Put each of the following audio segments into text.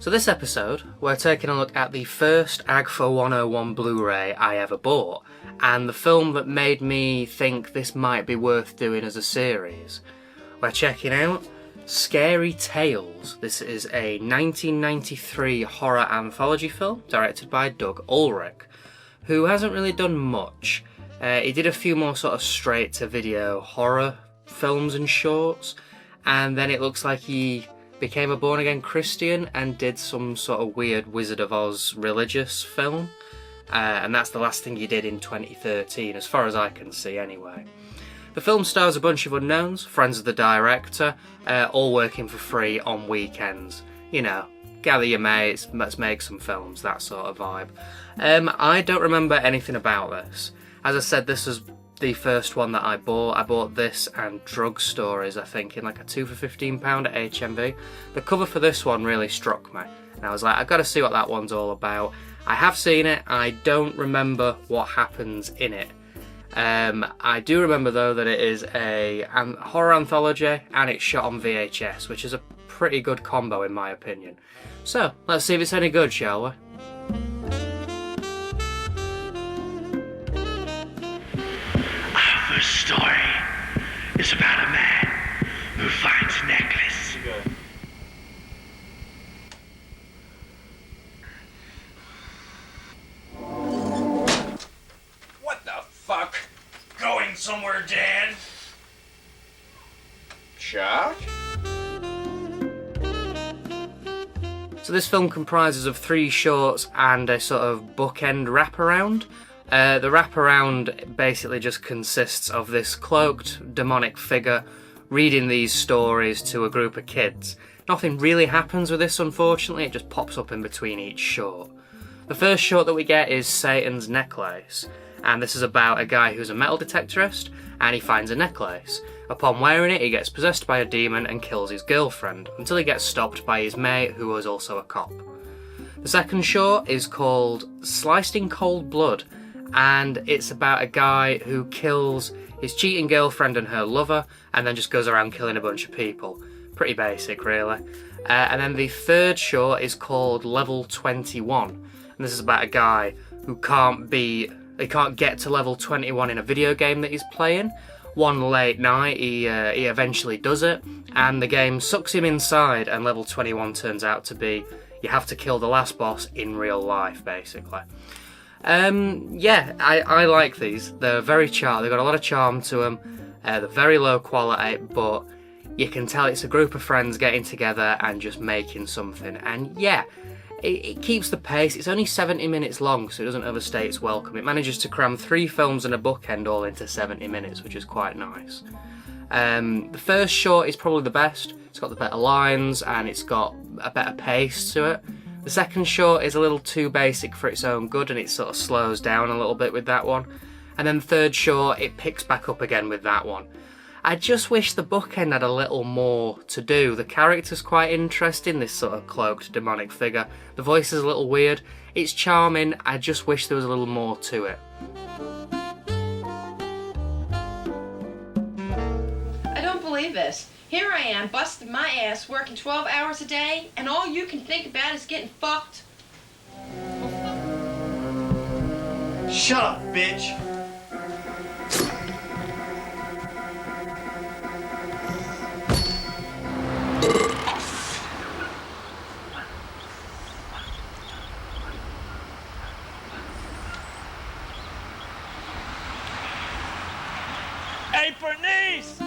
So this episode, we're taking a look at the first AGFA 101 Blu-ray I ever bought, and the film that made me think this might be worth doing as a series. We're checking out Scary Tales. This is a 1993 horror anthology film directed by Doug Ulrich, who hasn't really done much. He did a few more sort of straight-to-video horror films and shorts, and then it looks like he became a born-again Christian and did some sort of weird Wizard of Oz religious film. And that's the last thing he did in 2013, as far as I can see anyway. The film stars a bunch of unknowns, friends of the director, all working for free on weekends. You know, gather your mates, let's make some films, that sort of vibe. I don't remember anything about this. As I said, this was the first one that I bought. I bought this and Drug Stories, I think, in like a 2 for £15 at HMV. The cover for this one really struck me, and I was like, I've got to see what that one's all about. I have seen it. I don't remember what happens in it. I do remember though that it is a horror anthology and it's shot on VHS, which is a pretty good combo in my opinion. So let's see if it's any good, shall we? Our first story is about a man who finds a necklace. What the fuck? Going somewhere, Dad? Chuck? So this film comprises of 3 shorts and a sort of bookend wraparound. The wraparound basically just consists of this cloaked demonic figure reading these stories to a group of kids. Nothing really happens with this, unfortunately, it just pops up in between each short. The first short that we get is Satan's Necklace, and this is about a guy who's a metal detectorist, and he finds a necklace. Upon wearing it, he gets possessed by a demon and kills his girlfriend, until he gets stopped by his mate, who was also a cop. The second short is called Sliced in Cold Blood, and it's about a guy who kills his cheating girlfriend and her lover, and then just goes around killing a bunch of people. Pretty basic, really. And then the third short is called Level 21, and this is about a guy who can't get to level 21 in a video game that he's playing. One late night, he eventually does it, and the game sucks him inside, and level 21 turns out to be you have to kill the last boss in real life, basically. Yeah, I like these. They're very charm. They've got a lot of charm to them. They're very low quality, but you can tell it's a group of friends getting together and just making something. And yeah, it keeps the pace. It's only 70 minutes long, so it doesn't overstay its welcome. It manages to cram 3 films and a bookend all into 70 minutes, which is quite nice. The first short is probably the best. It's got the better lines and it's got a better pace to it. The second short is a little too basic for its own good and it sort of slows down a little bit with that one. And then the third short, it picks back up again with that one. I just wish the bookend had a little more to do. The character's quite interesting, this sort of cloaked demonic figure. The voice is a little weird. It's charming, I just wish there was a little more to it. I don't believe this. Here I am, busting my ass, working 12 hours a day, and all you can think about is getting fucked. Shut up, bitch! Hey, Bernice!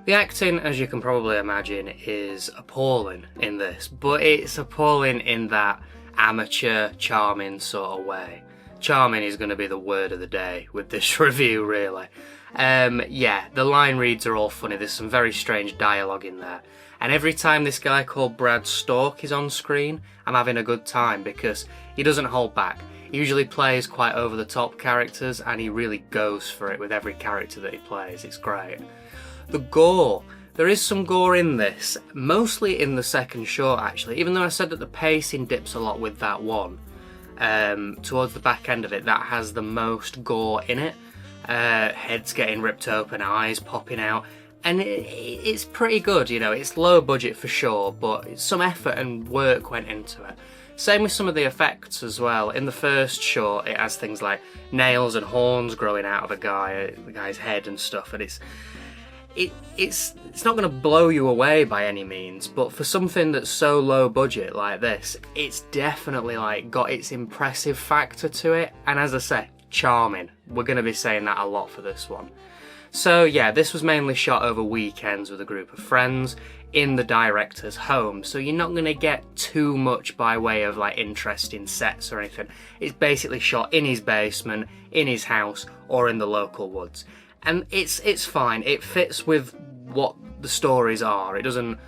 The acting, as you can probably imagine, is appalling in this, but it's appalling in that amateur, charming sort of way. Charming is going to be the word of the day with this review, really. Yeah, the line reads are all funny. There's some very strange dialogue in there. And every time this guy called Brad Stork is on screen, I'm having a good time because he doesn't hold back. He usually plays quite over-the-top characters and he really goes for it with every character that he plays. It's great. The gore. There is some gore in this, mostly in the second short actually, even though I said that the pacing dips a lot with that one. Towards the back end of it, that has the most gore in it. Heads getting ripped open, eyes popping out. And it's pretty good, you know, it's low budget for sure, but some effort and work went into it. Same with some of the effects as well. In the first short, it has things like nails and horns growing out of the guy's head and stuff, and it's not going to blow you away by any means, but for something that's so low budget like this, it's definitely like got its impressive factor to it, and as I say, charming. We're going to be saying that a lot for this one. So yeah, this was mainly shot over weekends with a group of friends in the director's home, so you're not going to get too much by way of like interesting sets or anything. It's basically shot in his basement, in his house, or in the local woods. And it's fine, it fits with what the stories are. It doesn't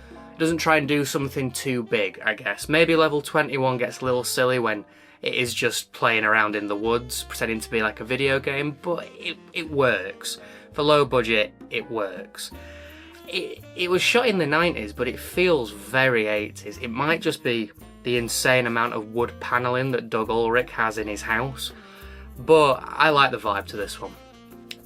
try and do something too big, I guess. Maybe level 21 gets a little silly when it is just playing around in the woods, pretending to be like a video game, but it works. For low budget, it works. It was shot in the 90s, but it feels very 80s. It might just be the insane amount of wood panelling that Doug Ulrich has in his house, but I like the vibe to this one.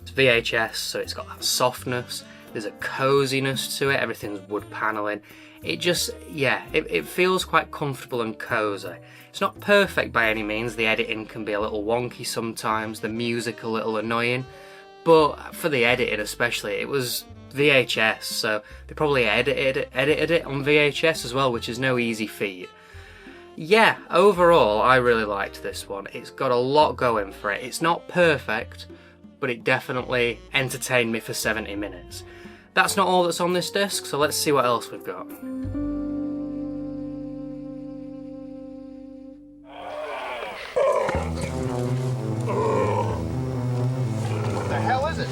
It's VHS, so it's got that softness, there's a coziness to it, everything's wood panelling. It just, yeah, it feels quite comfortable and cozy. It's not perfect by any means, the editing can be a little wonky sometimes, the music a little annoying, but for the editing especially, it was VHS, so they probably edited it on VHS as well, which is no easy feat. Yeah, overall, I really liked this one. It's got a lot going for it. It's not perfect, but it definitely entertained me for 70 minutes. That's not all that's on this disc, so let's see what else we've got. What the hell is it?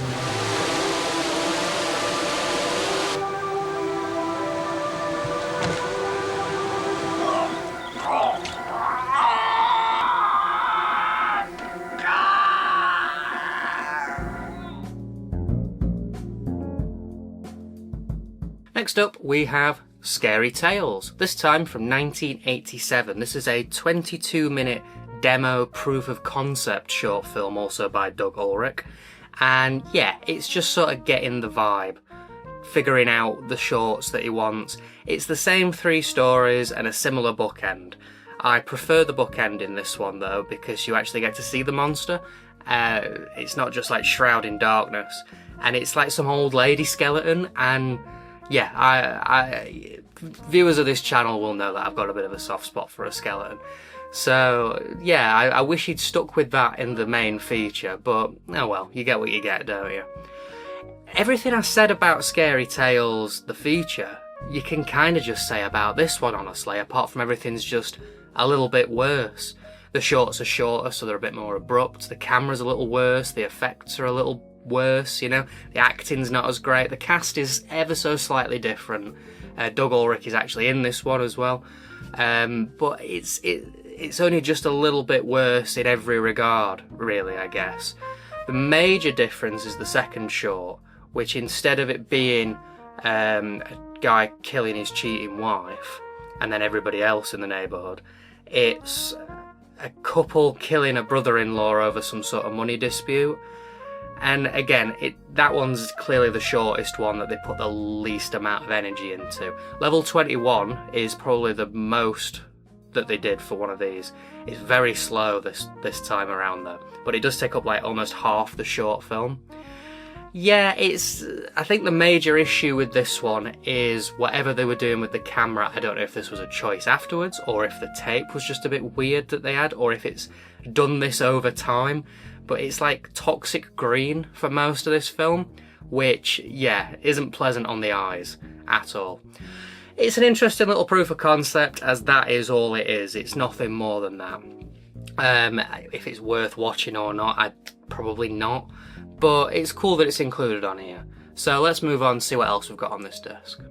Next up, we have Scary Tales, this time from 1987. This is a 22-minute demo proof of concept short film, also by Doug Ulrich. And yeah, it's just sort of getting the vibe, figuring out the shorts that he wants. It's the same 3 stories and a similar bookend. I prefer the bookend in this one though, because you actually get to see the monster. It's not just like shroud in darkness, and it's like some old lady skeleton, and yeah, I viewers of this channel will know that I've got a bit of a soft spot for a skeleton. So yeah, I wish he'd stuck with that in the main feature, but oh well, you get what you get, don't you? Everything I said about Scary Tales, the feature, you can kind of just say about this one, honestly, apart from everything's just a little bit worse. The shorts are shorter, so they're a bit more abrupt, the camera's a little worse, the effects are a little worse, you know, the acting's not as great, the cast is ever so slightly different. Doug Ulrich is actually in this one as well, but it's only just a little bit worse in every regard, really, I guess. The major difference is the second short, which instead of it being a guy killing his cheating wife and then everybody else in the neighbourhood, it's a couple killing a brother-in-law over some sort of money dispute. And again, that one's clearly the shortest one that they put the least amount of energy into. Level 21 is probably the most that they did for one of these. It's very slow this time around though, but it does take up like almost half the short film. Yeah, I think the major issue with this one is whatever they were doing with the camera. I don't know if this was a choice afterwards, or if the tape was just a bit weird that they had, or if it's done this over time. But it's like toxic green for most of this film, which, yeah, isn't pleasant on the eyes at all. It's an interesting little proof of concept, as that is all it is. It's nothing more than that. If it's worth watching or not, probably not. But it's cool that it's included on here. So let's move on and see what else we've got on this disc. Are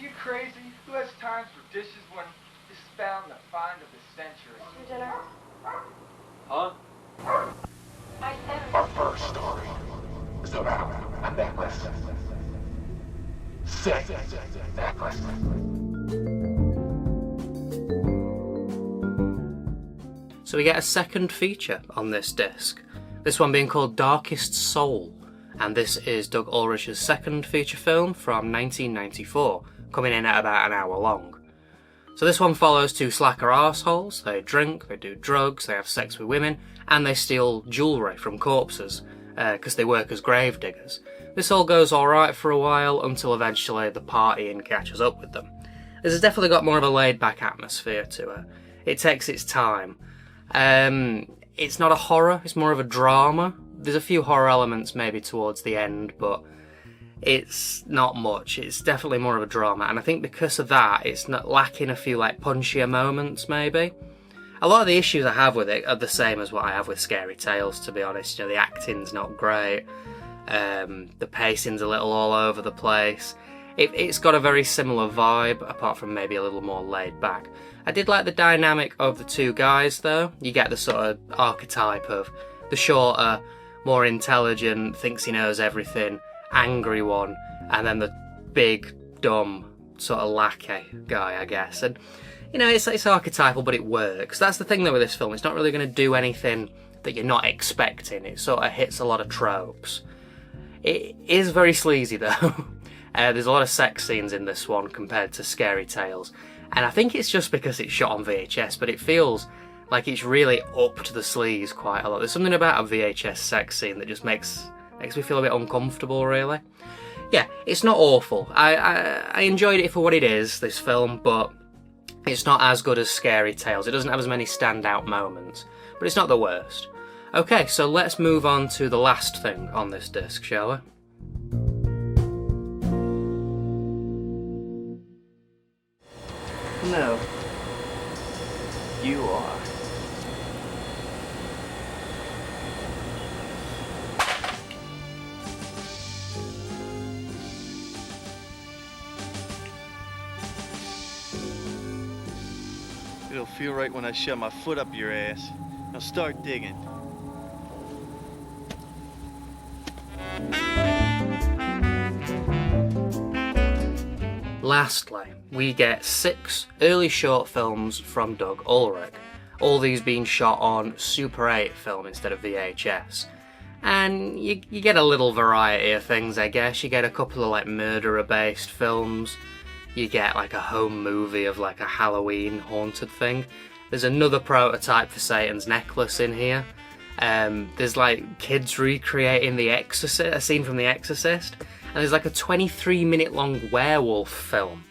you crazy? Who has time for dishes when this is found the find of the century? For dinner? Huh? I said Our first story is about a necklace. Sick necklace. So we get a second feature on this disc, this one being called Darkest Soul, and this is Doug Ulrich's second feature film from 1994, coming in at about an hour long. So this one follows two slacker arseholes. They drink, they do drugs, they have sex with women, and they steal jewellery from corpses, because they work as grave diggers. This all goes alright for a while, until eventually the partying catches up with them. This has definitely got more of a laid-back atmosphere to it. It takes its time. It's not a horror, it's more of a drama. There's a few horror elements maybe towards the end, but it's not much. It's definitely more of a drama, and I think because of that, it's not lacking a few like punchier moments maybe. A lot of the issues I have with it are the same as what I have with Scary Tales, to be honest. You know, the acting's not great, the pacing's a little all over the place. It's got a very similar vibe, apart from maybe a little more laid back. I did like the dynamic of the two guys though. You get the sort of archetype of the shorter, more intelligent, thinks he knows everything, angry one, and then the big, dumb, sort of lackey guy, I guess. And, you know, it's archetypal, but it works. That's the thing though with this film, it's not really going to do anything that you're not expecting. It sort of hits a lot of tropes. It is very sleazy though. There's a lot of sex scenes in this one compared to Scary Tales, and I think it's just because it's shot on VHS, but it feels like it's really upped the sleaze quite a lot. There's something about a VHS sex scene that just makes me feel a bit uncomfortable, really. Yeah, it's not awful. I enjoyed it for what it is, this film, but it's not as good as Scary Tales. It doesn't have as many standout moments, but it's not the worst. Okay, so let's move on to the last thing on this disc, shall we? No. You are. It'll feel right when I shove my foot up your ass. Now start digging. Lastly, we get 6 early short films from Doug Ulrich, all these being shot on Super 8 film instead of VHS. And you get a little variety of things, I guess. You get a couple of like murderer-based films, you get like a home movie of like a Halloween haunted thing. There's another prototype for Satan's necklace in here. There's like kids recreating The Exorcist, a scene from The Exorcist. And there's like a 23-minute long werewolf film.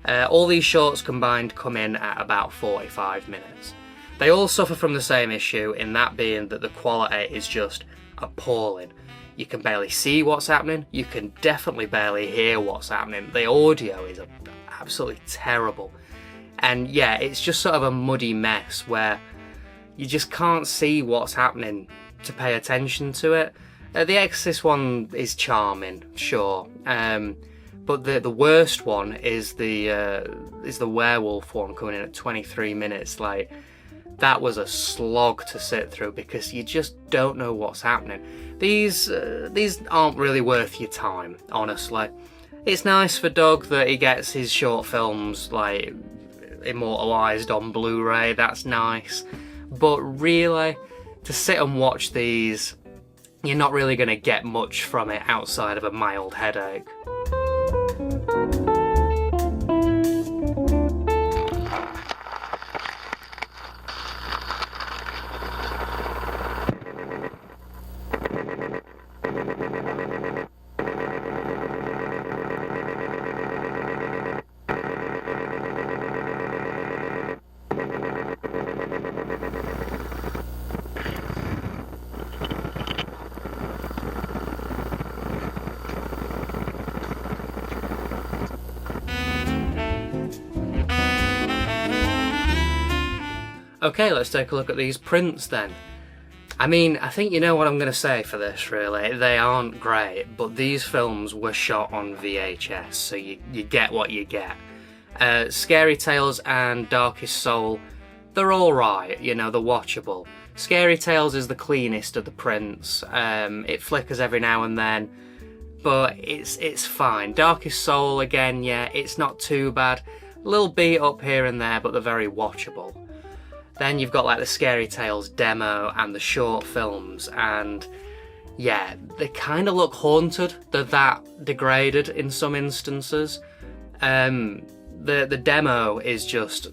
All these shorts combined come in at about 45 minutes. They all suffer from the same issue, in that being that the quality is just appalling. You can barely see what's happening, you can definitely barely hear what's happening. The audio is absolutely terrible. And yeah, it's just sort of a muddy mess where you just can't see what's happening to pay attention to it. The Exorcist one is charming, sure, but the worst one is the werewolf one coming in at 23 minutes. Like, that was a slog to sit through because you just don't know what's happening. These aren't really worth your time, honestly. It's nice for Doug that he gets his short films like immortalised on Blu-ray. That's nice, but really, to sit and watch these, you're not really going to get much from it outside of a mild headache. Okay, let's take a look at these prints then. I mean, I think you know what I'm going to say for this, really. They aren't great, but these films were shot on VHS, so you get what you get. Scary Tales and Darkest Soul, they're alright, you know, they're watchable. Scary Tales is the cleanest of the prints. It flickers every now and then, but it's fine. Darkest Soul, again, yeah, it's not too bad. A little beat up here and there, but they're very watchable. Then you've got like the Scary Tales demo and the short films, and yeah, they kind of look haunted. They're that degraded in some instances. The demo is just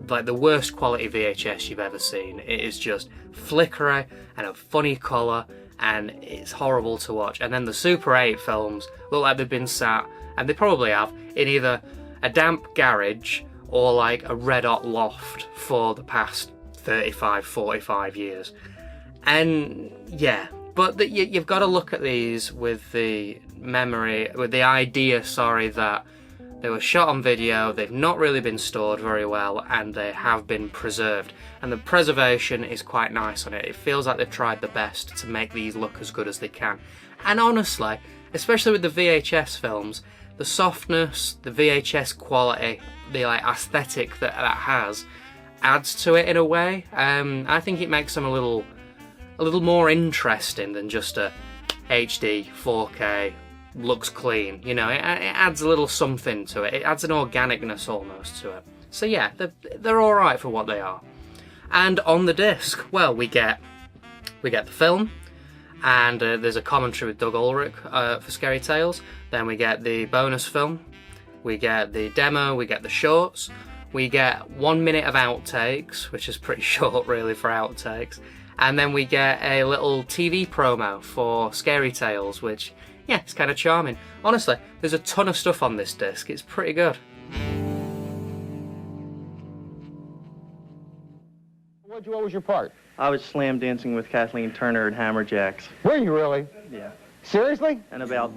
like the worst quality VHS you've ever seen. It is just flickery and a funny colour, and it's horrible to watch. And then the Super 8 films look like they've been sat, and they probably have, in either a damp garage or like a red hot loft for the past 35-45 years. And yeah, but you've got to look at these with the idea that they were shot on video, they've not really been stored very well, and they have been preserved. And the preservation is quite nice on it. It feels like they've tried the best to make these look as good as they can. And honestly, especially with the VHS films, the softness, the VHS quality, the like aesthetic that has adds to it in a way. I think it makes them a little more interesting than just a HD 4K looks clean. You know, it adds a little something to it. It adds an organicness almost to it. So yeah, they're all right for what they are. And on the disc, well, we get the film, and there's a commentary with Doug Ulrich for Scary Tales. Then we get the bonus film, we get the demo, we get the shorts, we get 1 minute of outtakes, which is pretty short really for outtakes, and then we get a little TV promo for Scary Tales, which, yeah, it's kind of charming. Honestly, there's a ton of stuff on this disc, it's pretty good. What was your part? I was slam dancing with Kathleen Turner at Hammerjacks. Were you really? Yeah. Seriously? And about...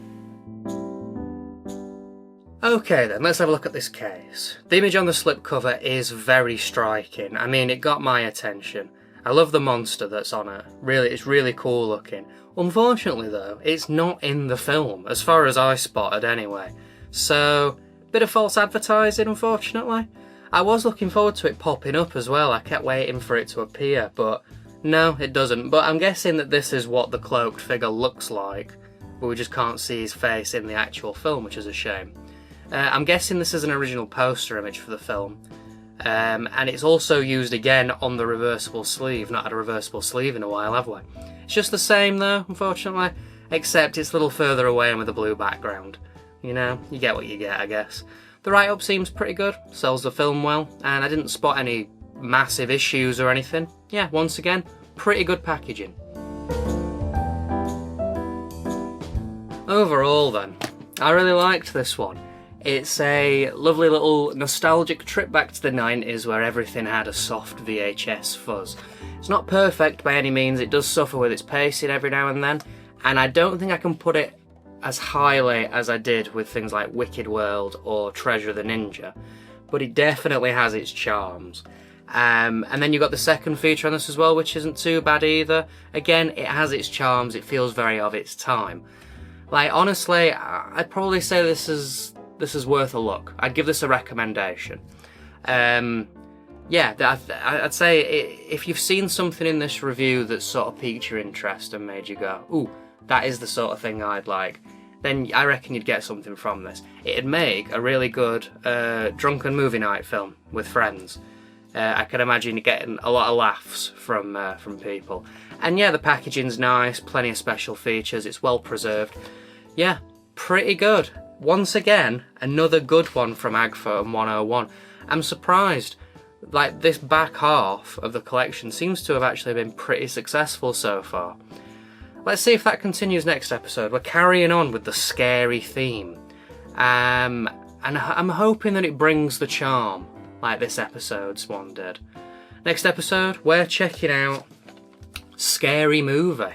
Okay then, let's have a look at this case. The image on the slipcover is very striking. I mean, it got my attention. I love the monster that's on it. Really, it's really cool looking. Unfortunately though, it's not in the film, as far as I spotted anyway. So, bit of false advertising, unfortunately. I was looking forward to it popping up as well. I kept waiting for it to appear, but no, it doesn't. But I'm guessing that this is what the cloaked figure looks like, but we just can't see his face in the actual film, which is a shame. I'm guessing this is an original poster image for the film, and it's also used again on the reversible sleeve. Not had a reversible sleeve in a while, have we? It's just the same though, unfortunately, except it's a little further away and with a blue background. You know, you get what you get, I guess. The write-up seems pretty good, sells the film well, and I didn't spot any massive issues or anything. Yeah, once again, pretty good packaging. Overall then, I really liked this one. It's a lovely little nostalgic trip back to the 90s where everything had a soft VHS fuzz. It's not perfect by any means, it does suffer with its pacing every now and then, and I don't think I can put it as highly as I did with things like Wicked World or Treasure the Ninja, but it definitely has its charms. And then you've got the second feature on this as well, which isn't too bad either. Again, it has its charms, it feels very of its time. Like, honestly, I'd probably say this is worth a look. I'd give this a recommendation. Yeah, I'd say if you've seen something in this review that sort of piqued your interest and made you go, ooh, that is the sort of thing I'd like, then I reckon you'd get something from this. It'd make a really good drunken movie night film with friends. I can imagine you getting a lot of laughs from people. And yeah, the packaging's nice, plenty of special features, it's well preserved. Yeah, pretty good. Once again, another good one from AGFA and 101. I'm surprised. Like, this back half of the collection seems to have actually been pretty successful so far. Let's see if that continues next episode. We're carrying on with the scary theme. And I'm hoping that it brings the charm, like this episode's one did. Next episode, we're checking out Scary Movie.